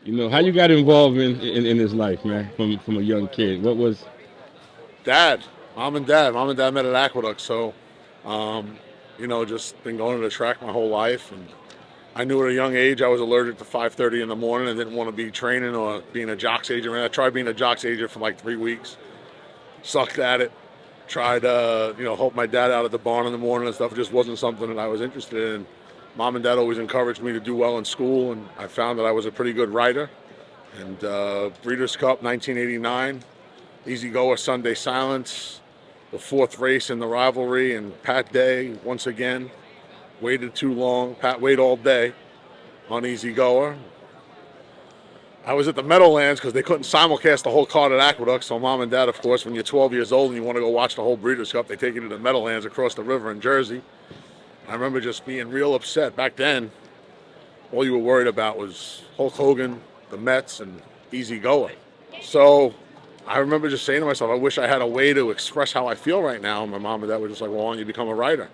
You know, how you got involved in this life, man, from a young kid? What was? Dad, mom and dad. Mom and dad met at Aqueduct, so just been going to the track my whole life. And I knew at a young age I was allergic to 5:30 in the morning and didn't want to be training or being a jocks agent. I tried being a jocks agent for like 3 weeks, sucked at it. Tried help my dad out at the barn in the morning and stuff. It just wasn't something that I was interested in. Mom and dad always encouraged me to do well in school, and I found that I was a pretty good rider. And Breeders' Cup 1989, Easy Goer Sunday Silence, the 4th race in the rivalry, and Pat Day once again waited too long. Pat waited all day on Easy Goer. I was at the Meadowlands because they couldn't simulcast the whole card at Aqueduct. So mom and dad, of course, when you're 12 years old and you want to go watch the whole Breeders' Cup, they take you to the Meadowlands across the river in Jersey. I remember just being real upset. Back then, all you were worried about was Hulk Hogan, the Mets, and Easy Goer. So I remember just saying to myself, I wish I had a way to express how I feel right now. And my mom and dad were just like, well, why don't you become a writer?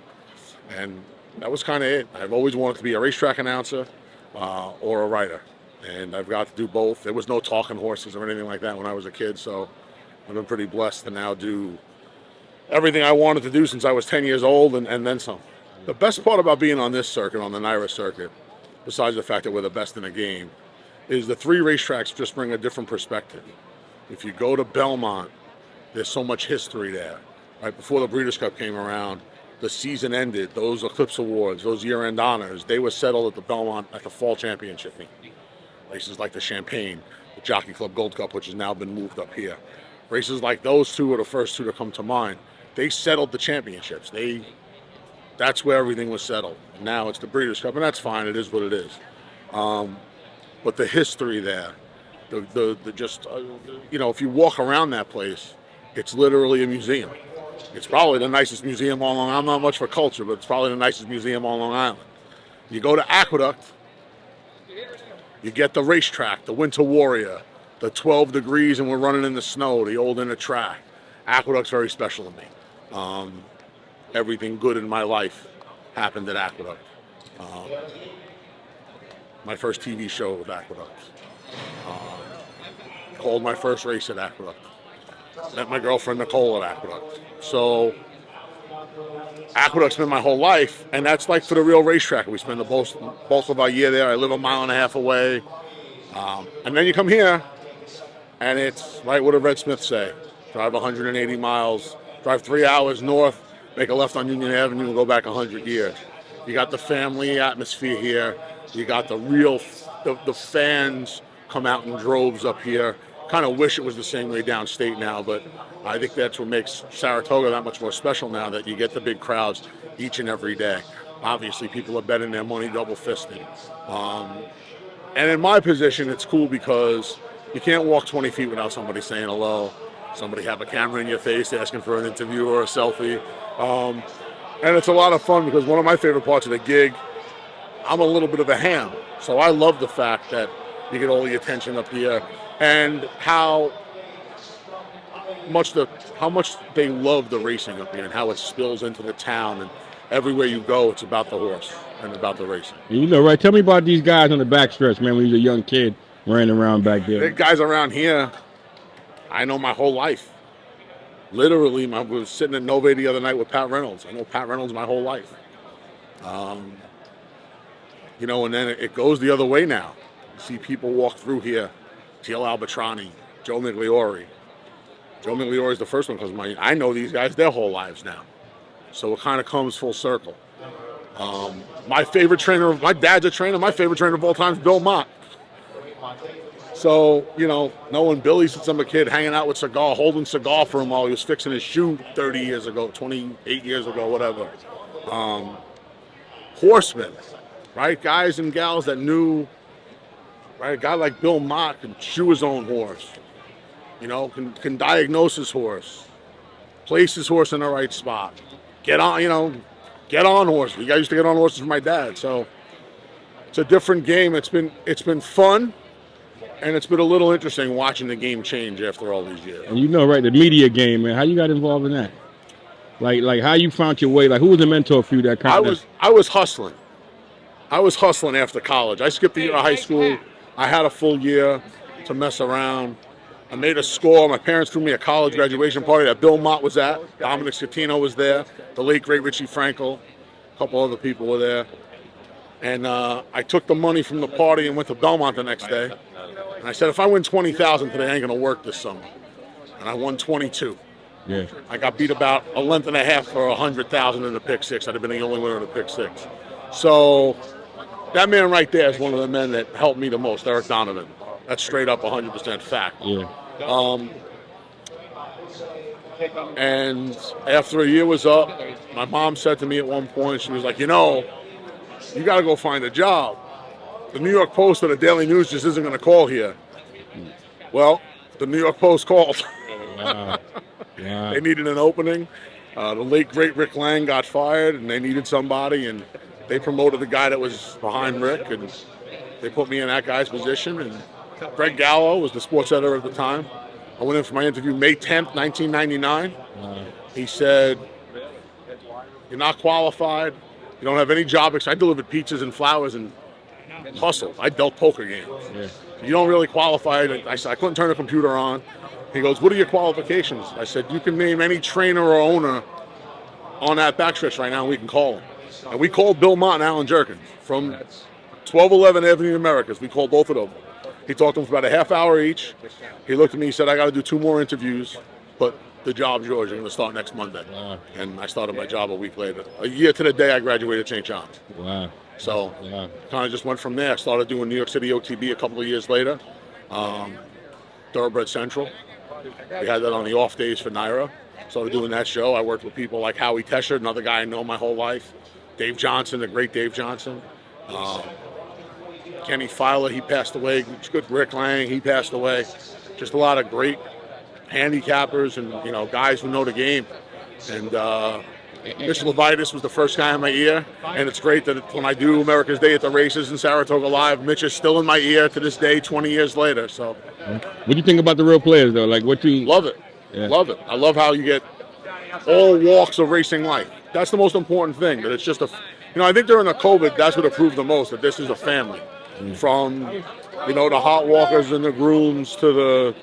And that was kind of it. I've always wanted to be a racetrack announcer or a writer. And I've got to do both. There was no talking horses or anything like that when I was a kid, so I've been pretty blessed to now do everything I wanted to do since I was 10 years old and then some. The best part about being on this circuit, on the NYRA circuit, besides the fact that we're the best in the game, is the 3 racetracks just bring a different perspective. If you go to Belmont, there's so much history there. Right before the Breeders' Cup came around, the season ended, those Eclipse Awards, those year-end honors, they were settled at the Belmont at the Fall Championship meet. Races like the Champagne, the Jockey Club Gold Cup, which has now been moved up here. Races like those 2 are the first 2 to come to mind. They settled the championships. That's where everything was settled. Now it's the Breeders' Cup, and that's fine. It is what it is. But the history there, if you walk around that place, it's literally a museum. It's probably the nicest museum on Long Island. I'm not much for culture, but it's probably the nicest museum on Long Island. You go to Aqueduct, you get the racetrack, the Winter Warrior, the 12 degrees and we're running in the snow, the old inner track. Aqueduct's very special to me. Everything good in my life happened at Aqueduct. My first TV show with Aqueduct. Called my first race at Aqueduct. Met my girlfriend Nicole at Aqueduct. So Aqueduct's been my whole life, and that's like for the real racetrack. We spend the bulk of our year there. I live a mile and a half away. And then you come here, and it's, right, what did Red Smith say? Drive 180 miles, drive 3 hours north, make a left on Union Avenue, and go back 100 years. You got the family atmosphere here. You got the fans come out in droves up here. Kind of wish it was the same way downstate now, but I think that's what makes Saratoga that much more special now, that you get the big crowds each and every day. Obviously, people are betting their money double-fisted. And in my position, it's cool because you can't walk 20 feet without somebody saying hello, somebody have a camera in your face asking for an interview or a selfie. And it's a lot of fun because one of my favorite parts of the gig, I'm a little bit of a ham. So I love the fact that you get all the attention up here and how much they love the racing up here and how it spills into the town, and everywhere you go, it's about the horse and about the racing. You know, right? Tell me about these guys on the backstretch, man, when you was a young kid running around back there. The guys around here, I know my whole life. Literally, I was sitting at Nove the other night with Pat Reynolds. I know Pat Reynolds my whole life. And then it goes the other way now. You see people walk through here. Teal Albatrani, Joe Migliore. Joe Migliore is the first one because I know these guys their whole lives now. So it kind of comes full circle. My favorite trainer, my dad's a trainer. My favorite trainer of all time is Bill Mott. So, knowing Billy since I'm a kid, hanging out with Seagal, holding Seagal for him while he was fixing his shoe 30 years ago, 28 years ago, whatever. Horsemen, right? Guys and gals that knew, right? A guy like Bill Mott can shoe his own horse, can diagnose his horse, place his horse in the right spot, get on horses. You guys used to get on horses with my dad, so it's a different game. It's been fun. And it's been a little interesting watching the game change after all these years. And right, the media game, man. How you got involved in that? Like how you found your way? Like, who was a mentor for you that kind of... I was hustling. I was hustling after college. I skipped a year of high school I had a full year to mess around. I made a score. My parents threw me a college graduation party that Bill Mott was at. Dominic Scatino was there. The late, great Richie Frankel. A couple other people were there. And I took the money from the party and went to Belmont the next day. And I said, if I win $20,000 today, I ain't going to work this summer. And I won 22. Yeah. I got beat about a length and a half for 100,000 in the pick six. I'd have been the only winner in the pick six. So that man right there is one of the men that helped me the most, Eric Donovan. That's straight up 100% fact. Yeah. And after a year was up, my mom said to me at one point, she was like, you know, you got to go find a job. The New York Post or the Daily News just isn't going to call here. Well, the New York Post called. Wow. Wow. They needed an opening. The late, great Rick Lang got fired, and they needed somebody, and they promoted the guy that was behind Rick, and they put me in that guy's position. And Greg Gallo was the sports editor at the time. I went in for my interview May 10th, 1999. He said, you're not qualified. You don't have any job. I delivered pizzas and flowers and hustled. I dealt poker games. Yeah. You don't really qualify. I said, I couldn't turn the computer on. He goes, what are your qualifications? I said, you can name any trainer or owner on that backstretch right now, and we can call him. And we called Bill Mott and Alan Jerkins from 1211 Avenue Americas. We called both of them. He talked to them for about a half hour each. He looked at me, he said, I got to do 2 more interviews, but the job's yours. You're going to start next Monday. Wow. And I started my job a week later. A year to the day I graduated St. John's. Wow. So kind of just went from there. I started doing New York City OTB a couple of years later. Thoroughbred Central. We had that on the off days for Naira. Started doing that show. I worked with people like 𝐕𝐴𝐻𝐿𝐼, another guy I know my whole life. Dave Johnson, the great Dave Johnson. Kenny Filer, he passed away. Good Rick Lang, he passed away. Just a lot of great handicappers and, you know, guys who know the game. And Mitch Levitas was the first guy in my ear, and it's great that when I do America's Day at the races in Saratoga Live, Mitch is still in my ear to this day, 20 years later. So, what do you think about the real players, though? Like, what you love it, love it. I love how you get all walks of racing life. That's the most important thing. That it's just a, you know, I think during the COVID, that's what it proved the most, that this is a family. From, you know, the hot walkers and the grooms to the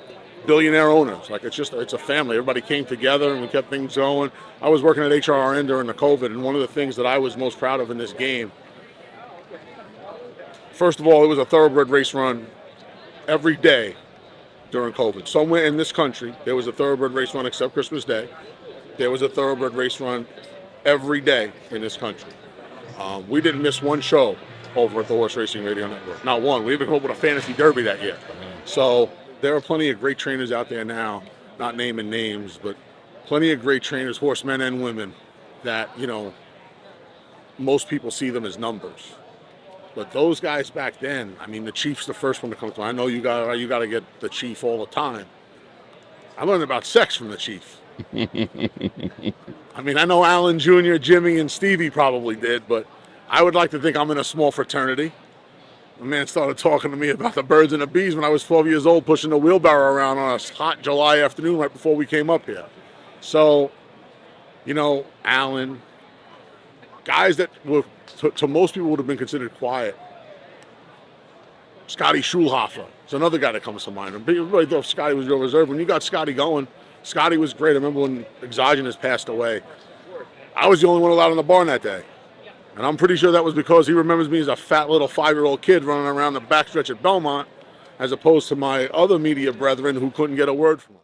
billionaire owners. Like, it's a family. Everybody came together and we kept things going. I was working at HRN during the COVID, and one of the things that I was most proud of in this game, first of all, it was a thoroughbred race run every day during COVID. Somewhere in this country, there was a thoroughbred race run except Christmas Day. There was a thoroughbred race run every day in this country. We didn't miss one show over at the Horse Racing Radio Network. Not one. We even came up with a fantasy derby that year. So there are plenty of great trainers out there now, not naming names, but plenty of great trainers, horsemen and women, that, you know, most people see them as numbers. But those guys back then, I mean, the Chief's the first one to come to mind. I know you got to get the Chief all the time. I learned about sex from the Chief. I mean, I know Alan Jr., Jimmy, and Stevie probably did, but I would like to think I'm in a small fraternity. The man started talking to me about the birds and the bees when I was 12 years old, pushing the wheelbarrow around on a hot July afternoon right before we came up here. So, you know, Alan, guys that were, to most people would have been considered quiet. Scotty Schulhofer is another guy that comes to mind. Everybody thought Scotty was real reserved. When you got Scotty going, Scotty was great. I remember when 𝐓𝐴𝐳 passed away. I was the only one allowed in the barn that day. And I'm pretty sure that was because he remembers me as a fat little 5-year-old kid running around the backstretch at Belmont, as opposed to my other media brethren who couldn't get a word from him.